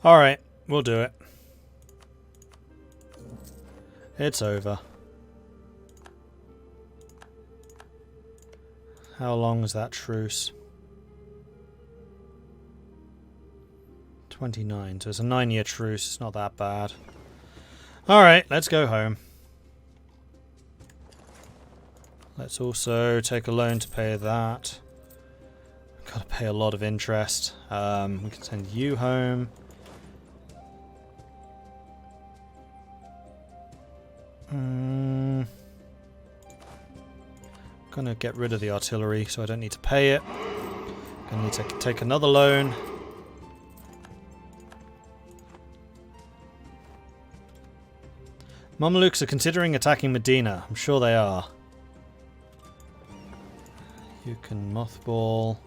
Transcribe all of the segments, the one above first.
Alright, we'll do it. It's over. How long is that truce? 29, so it's a 9-year truce. It's not that bad. Alright, let's go home. Let's also take a loan to pay that. Gotta pay a lot of interest. We can send you home. Gonna get rid of the artillery so I don't need to pay it. Gonna need to take another loan. Mamelukes are considering attacking Medina. I'm sure they are. You can mothball.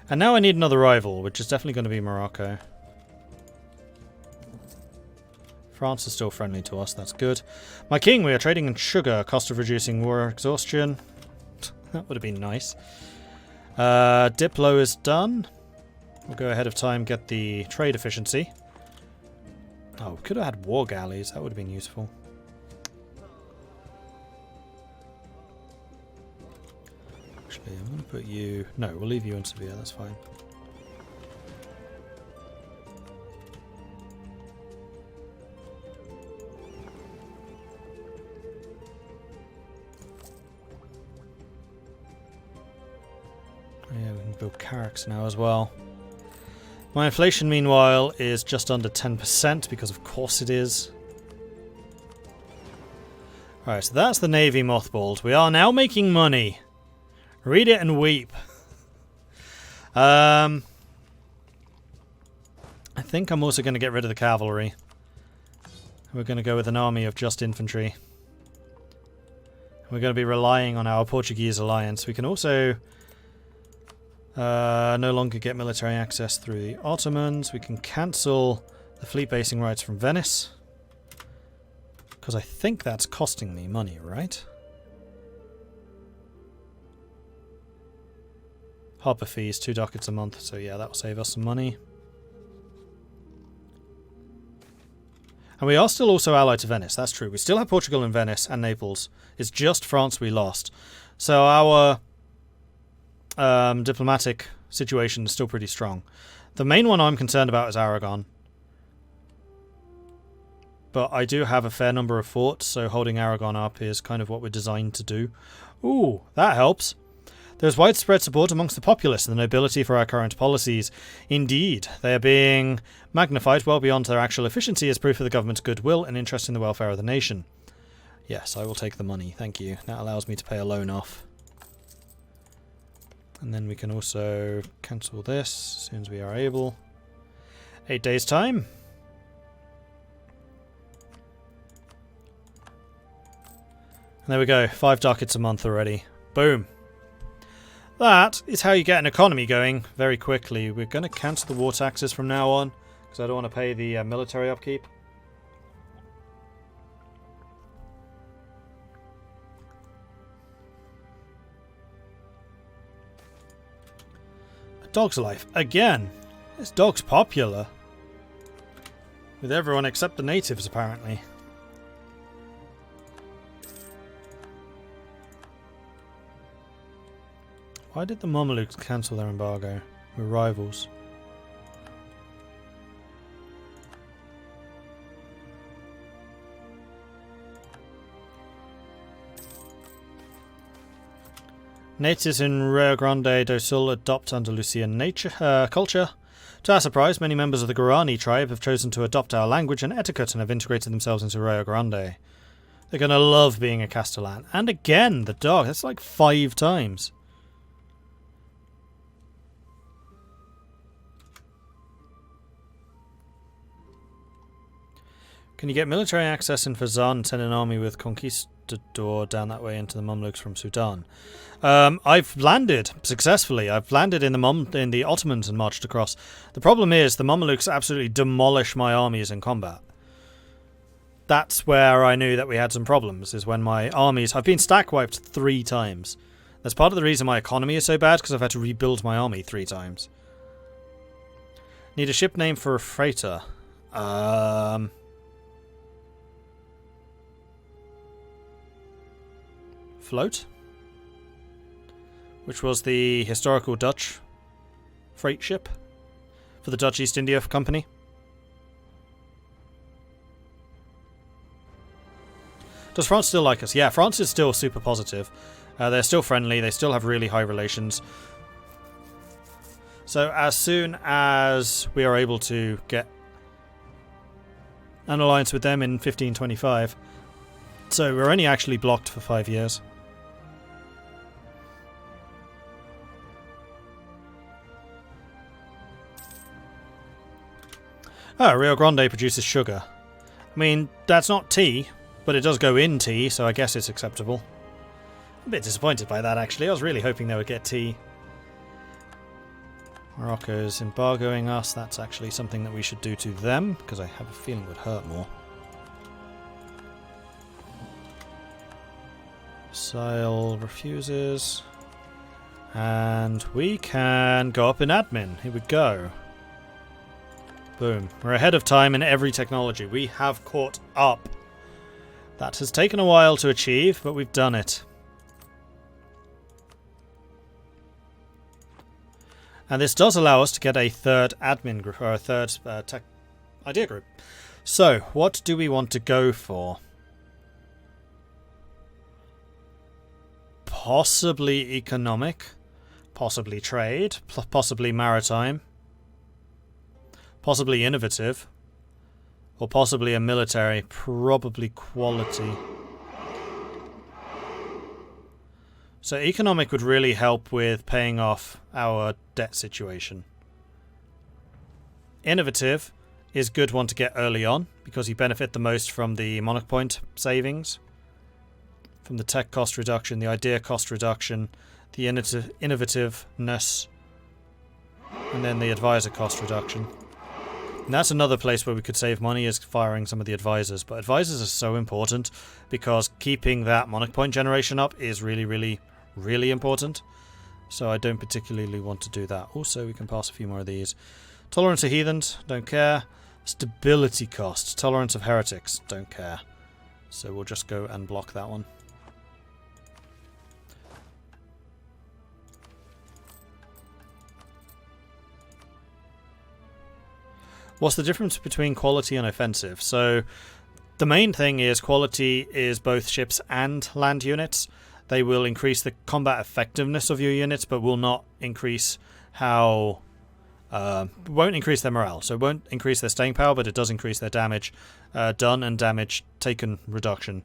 And now I need another rival, which is definitely going to be Morocco. France is still friendly to us, that's good. My king, we are trading in sugar, cost of reducing war exhaustion. That would have been nice. Diplo is done. We'll go ahead of time, get the trade efficiency. Oh, we could have had war galleys, that would have been useful. Actually, I'm going to put you... No, we'll leave you in Sevilla, that's fine. Yeah, we can build carracks now as well. My inflation, meanwhile, is just under 10%, because of course it is. Alright, so that's the navy mothballed. We are now making money. Read it and weep. I think I'm also going to get rid of the cavalry. We're going to go with an army of just infantry. We're going to be relying on our Portuguese alliance. We can also no longer get military access through the Ottomans. We can cancel the fleet basing rights from Venice. Because I think that's costing me money, right? Harbour fees, 2 ducats a month, so yeah, that will save us some money. And we are still also allied to Venice, that's true. We still have Portugal and Venice and Naples. It's just France we lost. So our diplomatic situation is still pretty strong. The main one I'm concerned about is Aragon. But I do have a fair number of forts, so holding Aragon up is kind of what we're designed to do. Ooh, that helps. There's widespread support amongst the populace and the nobility for our current policies. Indeed, they are being magnified well beyond their actual efficiency as proof of the government's goodwill and interest in the welfare of the nation. Yes, I will take the money, thank you. That allows me to pay a loan off. And then we can also cancel this as soon as we are able. 8 days' time. And there we go, 5 ducats a month already. Boom. That is how you get an economy going very quickly. We're going to cancel the war taxes from now on, because I don't want to pay the military upkeep. A dog's life. Again. This dog's popular. With everyone except the natives, apparently. Why did the Mamelukes cancel their embargo? We're rivals. Natives in Rio Grande do Sul adopt Andalusian culture. To our surprise, many members of the Guarani tribe have chosen to adopt our language and etiquette and have integrated themselves into Rio Grande. They're going to love being a Castellan. And again, the dog. That's like 5 times. Can you get military access in Fazan and send an army with Conquistador down that way into the Mamluks from Sudan? I've landed successfully. I've landed in the Ottomans and marched across. The problem is the Mamluks absolutely demolish my armies in combat. That's where I knew that we had some problems, is when my armies... I've been stack wiped 3 times. That's part of the reason my economy is so bad, because I've had to rebuild my army 3 times. Need a ship name for a freighter. Float? Which was the historical Dutch freight ship for the Dutch East India Company. Does France still like us? Yeah, France is still super positive. They're still friendly. They still have really high relations. So as soon as we are able to get an alliance with them in 1525, so we're only actually blocked for 5 years. Oh, Rio Grande produces sugar. I mean, that's not tea, but it does go in tea, so I guess it's acceptable. I'm a bit disappointed by that, actually. I was really hoping they would get tea. Morocco's embargoing us. That's actually something that we should do to them, because I have a feeling it would hurt more. Sile refuses. And we can go up in admin. Here we go. Boom. We're ahead of time in every technology. We have caught up. That has taken a while to achieve, but we've done it. And this does allow us to get a third admin group, or a third tech idea group. So, what do we want to go for? Possibly economic, possibly trade, possibly maritime, possibly innovative, or possibly a military, probably quality. So economic would really help with paying off our debt situation. Innovative is a good one to get early on, because you benefit the most from the monarch point savings, from the tech cost reduction, the idea cost reduction, the innovativeness, and then the advisor cost reduction. And that's another place where we could save money, is firing some of the advisors. But advisors are so important, because keeping that monarch point generation up is really, really, really important. So I don't particularly want to do that. Also, we can pass a few more of these. Tolerance of heathens, don't care. Stability cost, tolerance of heretics, don't care. So we'll just go and block that one. What's the difference between quality and offensive? So the main thing is quality is both ships and land units. They will increase the combat effectiveness of your units, but will not increase how... won't increase their morale. So it won't increase their staying power, but it does increase their damage done and damage taken reduction.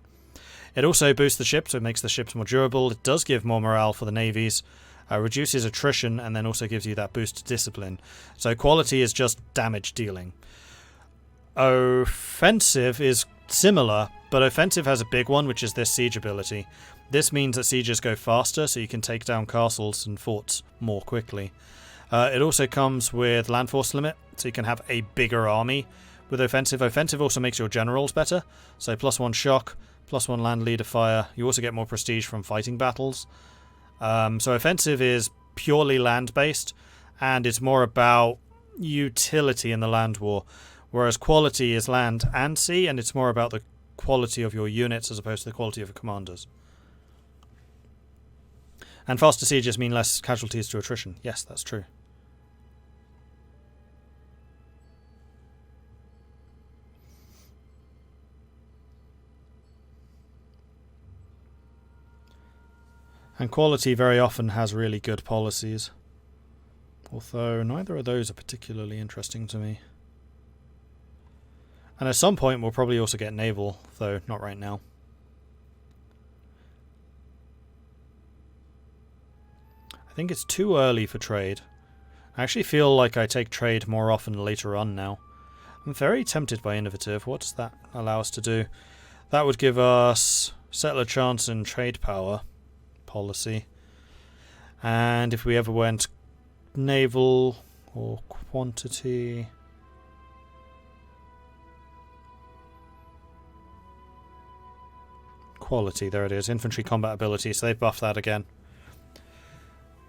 It also boosts the ships, so it makes the ships more durable. It does give more morale for the navies. Reduces attrition, and then also gives you that boost to discipline. So quality is just damage dealing. Offensive is similar, but offensive has a big one, which is this siege ability. This means that sieges go faster, so you can take down castles and forts more quickly. It also comes with land force limit, so you can have a bigger army with offensive. Offensive also makes your generals better, so +1 shock, +1 land leader fire. You also get more prestige from fighting battles. So offensive is purely land-based, and it's more about utility in the land war, whereas quality is land and sea, and it's more about the quality of your units as opposed to the quality of your commanders. And faster sieges mean less casualties to attrition. Yes, that's true. And quality very often has really good policies. Although neither of those are particularly interesting to me. And at some point we'll probably also get naval, though not right now. I think it's too early for trade. I actually feel like I take trade more often later on now. I'm very tempted by innovative. What does that allow us to do? That would give us settler chance and trade power policy. And if we ever went naval or quantity... Quality, there it is. Infantry combat ability, so they've buffed that again.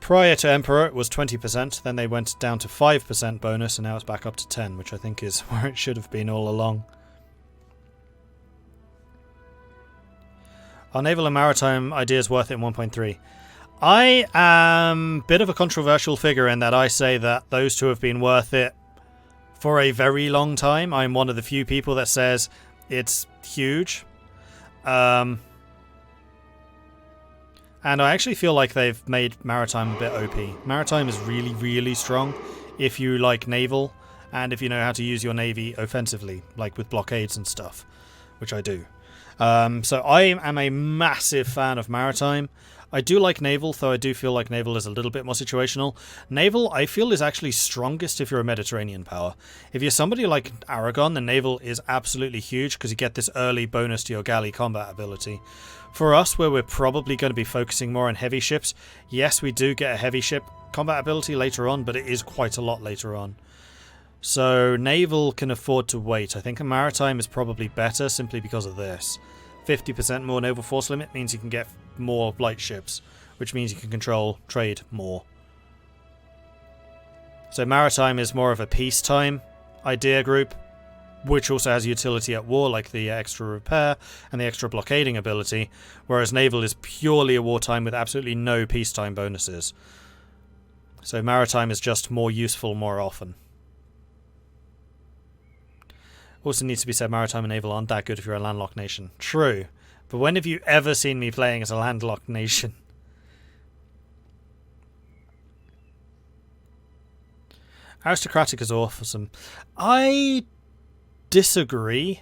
Prior to Emperor, it was 20%, then they went down to 5% bonus, and now it's back up to 10, which I think is where it should have been all along. Are naval and maritime ideas worth it in 1.3? I am a bit of a controversial figure in that I say that those two have been worth it for a very long time. I'm one of the few people that says it's huge. And I actually feel like they've made Maritime a bit OP. Maritime is really, really strong if you like naval and if you know how to use your navy offensively, like with blockades and stuff, which I do. So I am a massive fan of Maritime. I do like naval, though I do feel like naval is a little bit more situational. Naval, I feel, is actually strongest if you're a Mediterranean power. If you're somebody like Aragon, then naval is absolutely huge because you get this early bonus to your galley combat ability. For us, where we're probably going to be focusing more on heavy ships, yes, we do get a heavy ship combat ability later on, but it is quite a lot later on. So naval can afford to wait. I think a maritime is probably better simply because of this. 50% more naval force limit means you can get more light ships, which means you can control trade more. So maritime is more of a peacetime idea group, which also has utility at war, like the extra repair and the extra blockading ability, whereas naval is purely a wartime with absolutely no peacetime bonuses. So maritime is just more useful more often. Also needs to be said, maritime and naval aren't that good if you're a landlocked nation. True. But when have you ever seen me playing as a landlocked nation? Aristocratic is awesome. I disagree,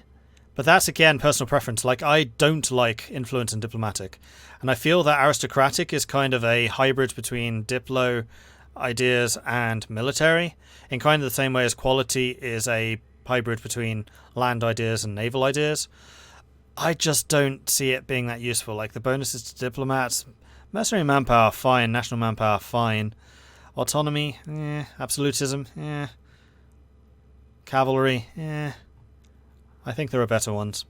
but that's again personal preference. Like, I don't like influence and diplomatic, and I feel that aristocratic is kind of a hybrid between diplo ideas and military, in kind of the same way as quality is a hybrid between land ideas and naval ideas. I just don't see it being that useful. Like, the bonuses to diplomats, mercenary manpower, fine. National manpower, fine. Autonomy, absolutism, cavalry, I think there are better ones.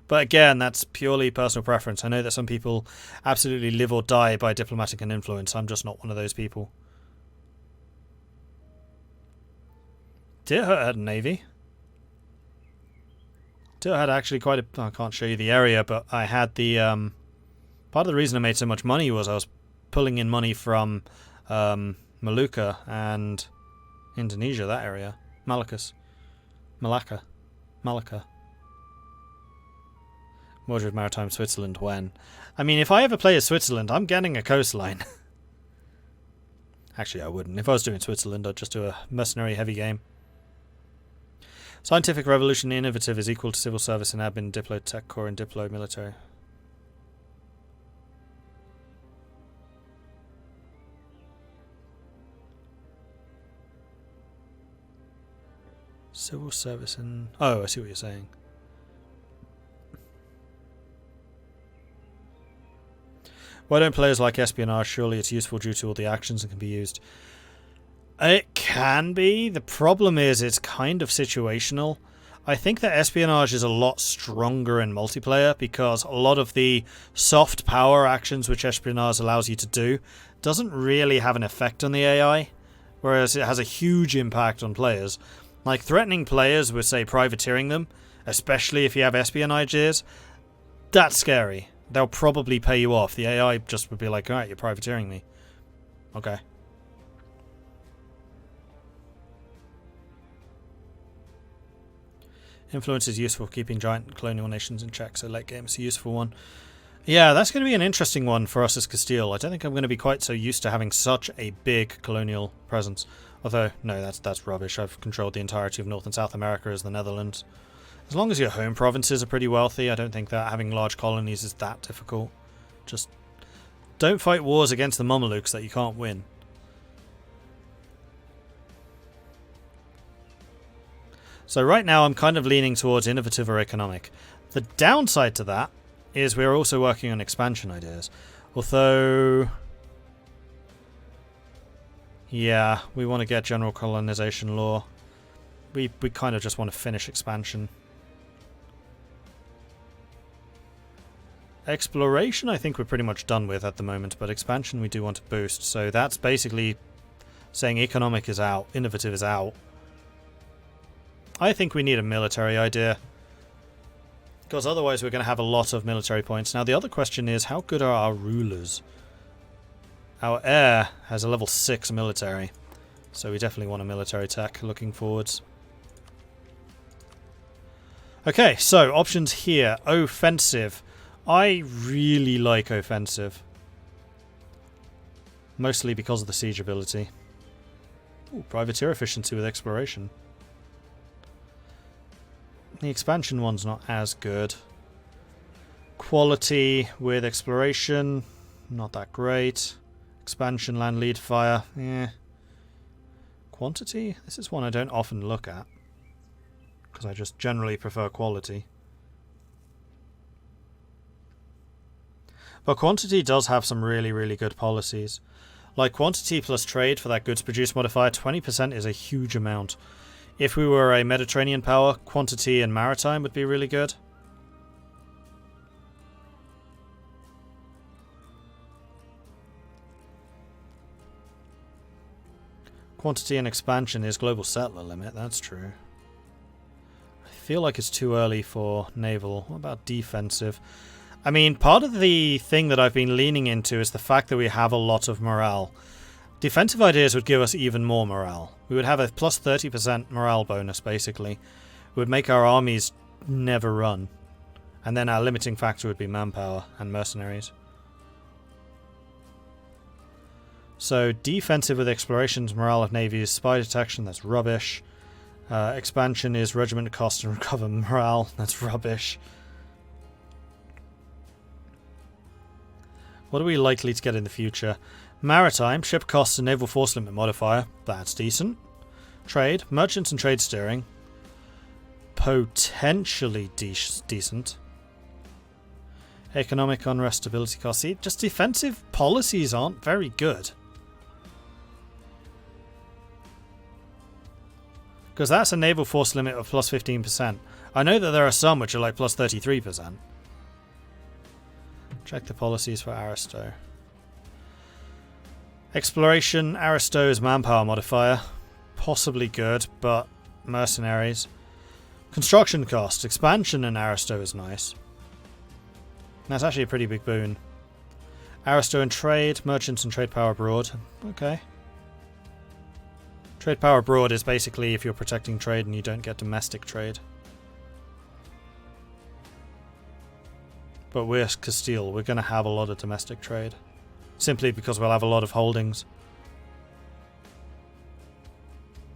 But again, that's purely personal preference. I know that some people absolutely live or die by diplomatic and influence. I'm just not one of those people. Deerhut had a navy. Deerhut had actually quite a... I can't show you the area, but I had the... part of the reason I made so much money was I was pulling in money from Maluka and Indonesia, that area. Malacca. Mordred Maritime Switzerland when? I mean, if I ever play as Switzerland, I'm getting a coastline. Actually, I wouldn't. If I was doing Switzerland, I'd just do a mercenary heavy game. Scientific revolution innovative is equal to civil service and admin, diplo tech core, and diplo military. Civil service and... Oh, I see what you're saying. Why don't players like espionage? Surely it's useful due to all the actions that can be used. It can be. The problem is it's kind of situational. I think that espionage is a lot stronger in multiplayer because a lot of the soft power actions which espionage allows you to do doesn't really have an effect on the AI, whereas it has a huge impact on players. Like, threatening players with, say, privateering them, especially if you have espionage ears, that's scary. They'll probably pay you off. The AI just would be like, alright, you're privateering me. Okay. Influence is useful for keeping giant colonial nations in check, so late game is a useful one. Yeah, that's going to be an interesting one for us as Castile. I don't think I'm going to be quite so used to having such a big colonial presence. Although, no, that's rubbish. I've controlled the entirety of North and South America as the Netherlands. As long as your home provinces are pretty wealthy, I don't think that having large colonies is that difficult. Just don't fight wars against the Mamelukes that you can't win. So right now I'm kind of leaning towards innovative or economic. The downside to that is we're also working on expansion ideas. Although... yeah, we want to get general colonization law. We kind of just want to finish expansion. Exploration I think we're pretty much done with at the moment, but expansion we do want to boost. So that's basically saying economic is out, innovative is out. I think we need a military idea, because otherwise we're going to have a lot of military points. Now the other question is, how good are our rulers? Our heir has a level 6 military, so we definitely want a military tech looking forwards. Okay, so options here. Offensive. I really like offensive. Mostly because of the siege ability. Ooh, privateer efficiency with exploration. The expansion one's not as good. Quality with exploration, not that great. Expansion, land, lead, fire, eh. Quantity? This is one I don't often look at, because I just generally prefer quality. But quantity does have some really, really good policies. Like quantity plus trade for that goods produced modifier, 20% is a huge amount. If we were a Mediterranean power, quantity and maritime would be really good. Quantity and expansion is global settler limit, that's true. I feel like it's too early for naval. What about defensive? I mean, part of the thing that I've been leaning into is the fact that we have a lot of morale. Defensive ideas would give us even more morale. We would have a plus 30% morale bonus, basically. It would make our armies never run. And then our limiting factor would be manpower and mercenaries. So, defensive with explorations, morale of navies, spy detection, that's rubbish. Expansion is regiment cost and recover morale, that's rubbish. What are we likely to get in the future? Maritime, ship costs and naval force limit modifier, that's decent. Trade, merchants and trade steering, potentially decent. Economic unrest, stability cost. See, just defensive policies aren't very good. Because that's a naval force limit of plus 15%. I know that there are some which are like plus 33%. Check the policies for Aristo. Exploration, Aristo's manpower modifier. Possibly good, but mercenaries. Construction cost, expansion in Aristo is nice. That's actually a pretty big boon. Aristo and trade, merchants and trade power abroad. Okay. Trade power abroad is basically if you're protecting trade and you don't get domestic trade. But we're Castile, we're going to have a lot of domestic trade. Simply because we'll have a lot of holdings.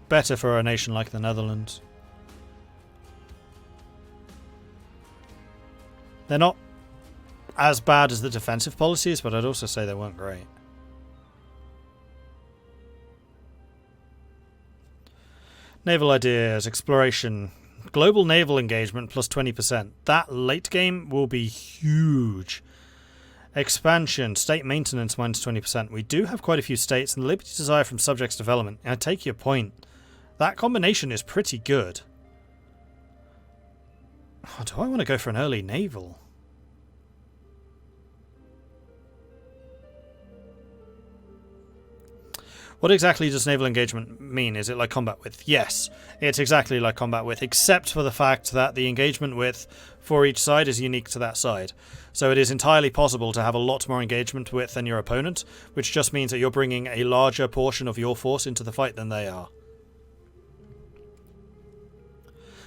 Better for a nation like the Netherlands. They're not as bad as the defensive policies, but I'd also say they weren't great. Naval ideas, exploration, global naval engagement plus 20%. That late game will be huge. Expansion, state maintenance minus 20%. We do have quite a few states, and the liberty desire from subjects development. I take your point. That combination is pretty good. Oh, do I want to go for an early naval? What exactly does naval engagement mean? Is it like combat width? Yes, it's exactly like combat width, except for the fact that the engagement width for each side is unique to that side. So it is entirely possible to have a lot more engagement width than your opponent, which just means that you're bringing a larger portion of your force into the fight than they are.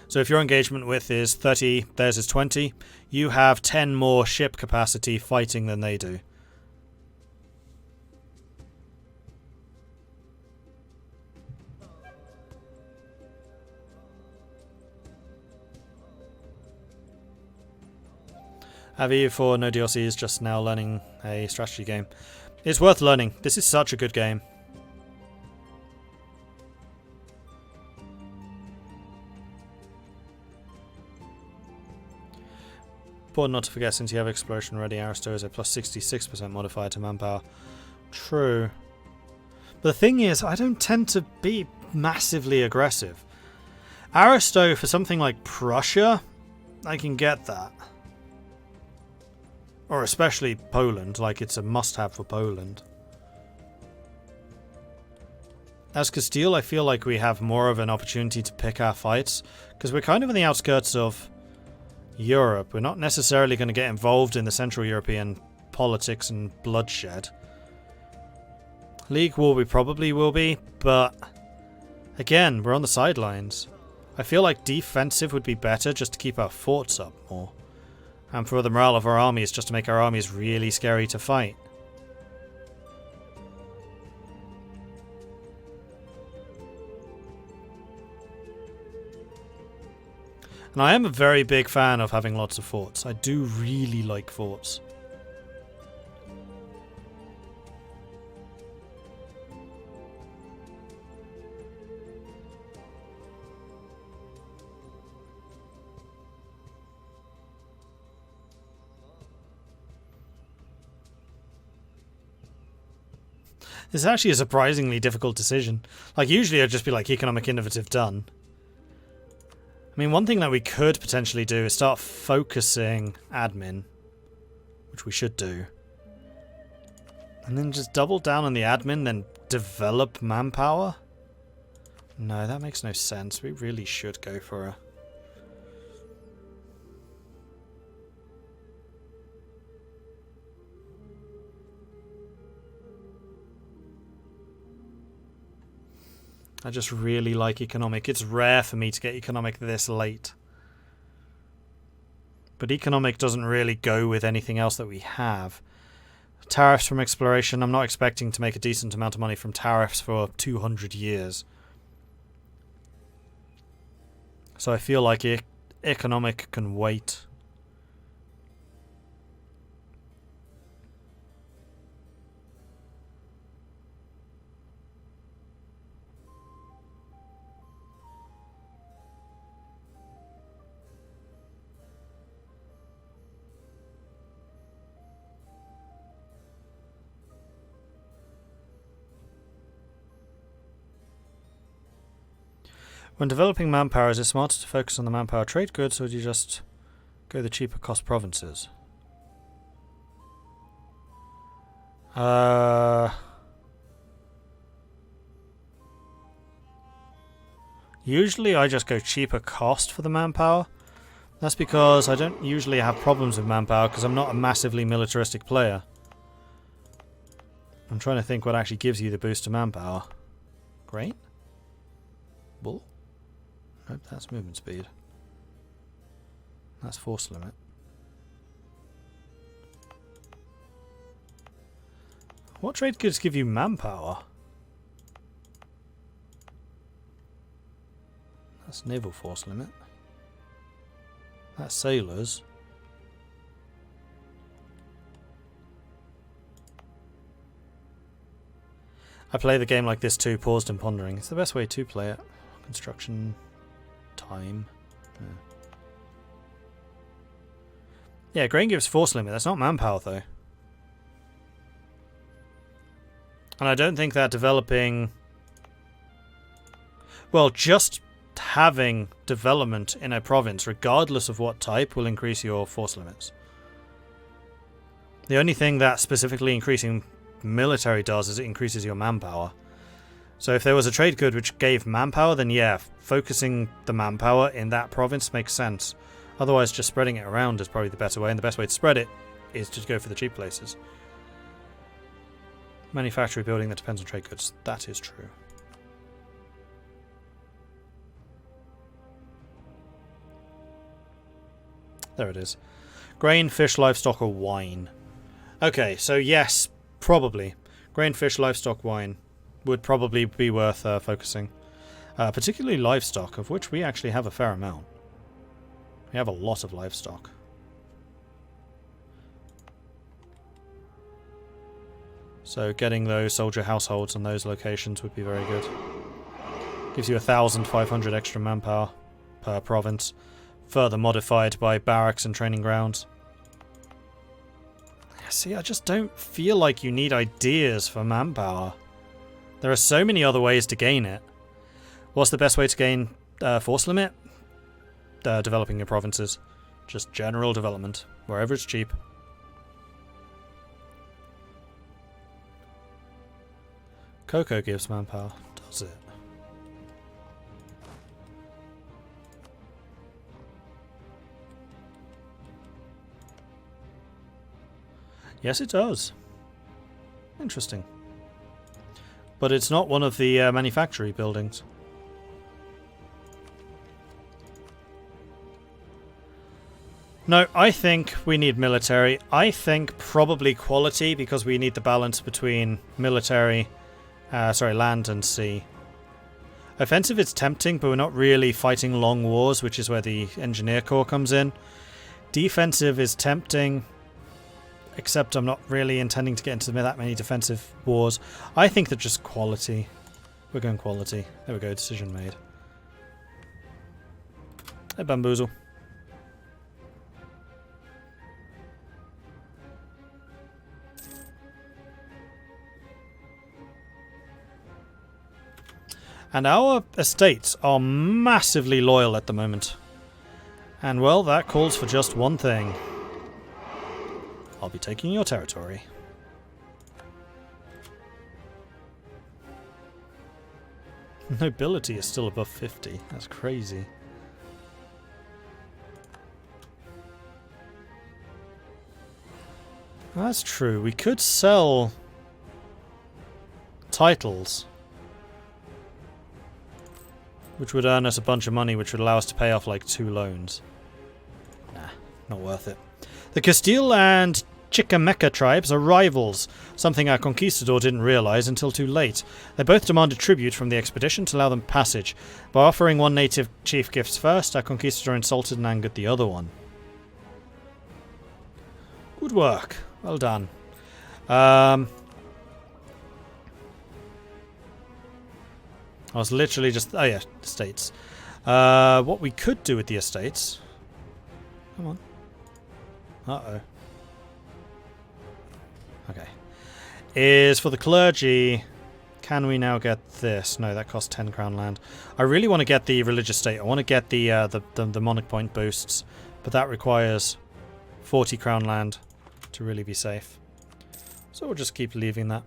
So if your engagement width is 30, theirs is 20, you have 10 more ship capacity fighting than they do. Avi for no DLC is just now learning a strategy game. It's worth learning. This is such a good game. Important not to forget, since you have exploration ready, Aristo is a plus 66% modifier to manpower. True. But the thing is, I don't tend to be massively aggressive. Aristo, for something like Prussia, I can get that. Or especially Poland, like it's a must-have for Poland. As Castile, I feel like we have more of an opportunity to pick our fights, because we're kind of on the outskirts of Europe. We're not necessarily going to get involved in the Central European politics and bloodshed. League War we probably will be, but again, we're on the sidelines. I feel like defensive would be better just to keep our forts up more. And for the morale of our armies, just to make our armies really scary to fight. And I am a very big fan of having lots of forts. I do really like forts. This is actually a surprisingly difficult decision. Like, usually I'd just be like, economic innovative done. I mean, one thing that we could potentially do is start focusing admin, which we should do. And then just double down on the admin, then develop manpower? No, that makes no sense. We really should go for a... I just really like economic. It's rare for me to get economic this late. But economic doesn't really go with anything else that we have. Tariffs from exploration. I'm not expecting to make a decent amount of money from tariffs for 200 years. So I feel like economic can wait. When developing manpower, is it smarter to focus on the manpower trade goods, or do you just go the cheaper cost provinces? Usually I just go cheaper cost for the manpower. That's because I don't usually have problems with manpower because I'm not a massively militaristic player. I'm trying to think what actually gives you the boost to manpower. Great. Bull. Nope, that's movement speed. That's force limit. What trade goods give you manpower? That's naval force limit. That's sailors. I play the game like this too, paused and pondering. It's the best way to play it. Construction time. Yeah, grain gives force limit. That's not manpower though. And I don't think that developing... Well, just having development in a province, regardless of what type, will increase your force limits. The only thing that specifically increasing military does is it increases your manpower. So if there was a trade good which gave manpower, then yeah, focusing the manpower in that province makes sense. Otherwise, just spreading it around is probably the better way, and the best way to spread it is to go for the cheap places. Manufacturing building that depends on trade goods. That is true. There it is. Grain, fish, livestock, or wine. Okay, so yes, probably. Grain, fish, livestock, wine would probably be worth focusing. Particularly livestock, of which we actually have a fair amount. We have a lot of livestock. So getting those soldier households in those locations would be very good. Gives you 1,500 extra manpower per province. Further modified by barracks and training grounds. See, I just don't feel like you need ideas for manpower. There are so many other ways to gain it. What's the best way to gain force limit? Developing your provinces. Just general development. Wherever it's cheap. Cocoa gives manpower, does it? Yes, it does. Interesting. But it's not one of the manufactory buildings. No, I think we need military. I think probably quality, because we need the balance between military, land and sea. Offensive is tempting, but we're not really fighting long wars, which is where the engineer corps comes in. Defensive is tempting, except I'm not really intending to get into that many defensive wars. I think that just quality. We're going quality. There we go, decision made. Hey, Bamboozle. And our estates are massively loyal at the moment. And well, that calls for just one thing. I'll be taking your territory. Nobility is still above 50. That's crazy. That's true. We could sell titles, which would earn us a bunch of money, which would allow us to pay off like 2 loans. Nah, not worth it. The Castile and Chichimeca tribes are rivals, something our conquistador didn't realise until too late. They both demanded tribute from the expedition to allow them passage. By offering one native chief gifts first, our conquistador insulted and angered the other one. Good work. Well done. I was literally just... Oh yeah, estates. What we could do with the estates... Come on. Uh-oh. Okay. Is for the clergy... Can we now get this? No, that costs 10 crown land. I really want to get the religious state. I want to get the monarch point boosts. But that requires 40 crown land to really be safe. So we'll just keep leaving that.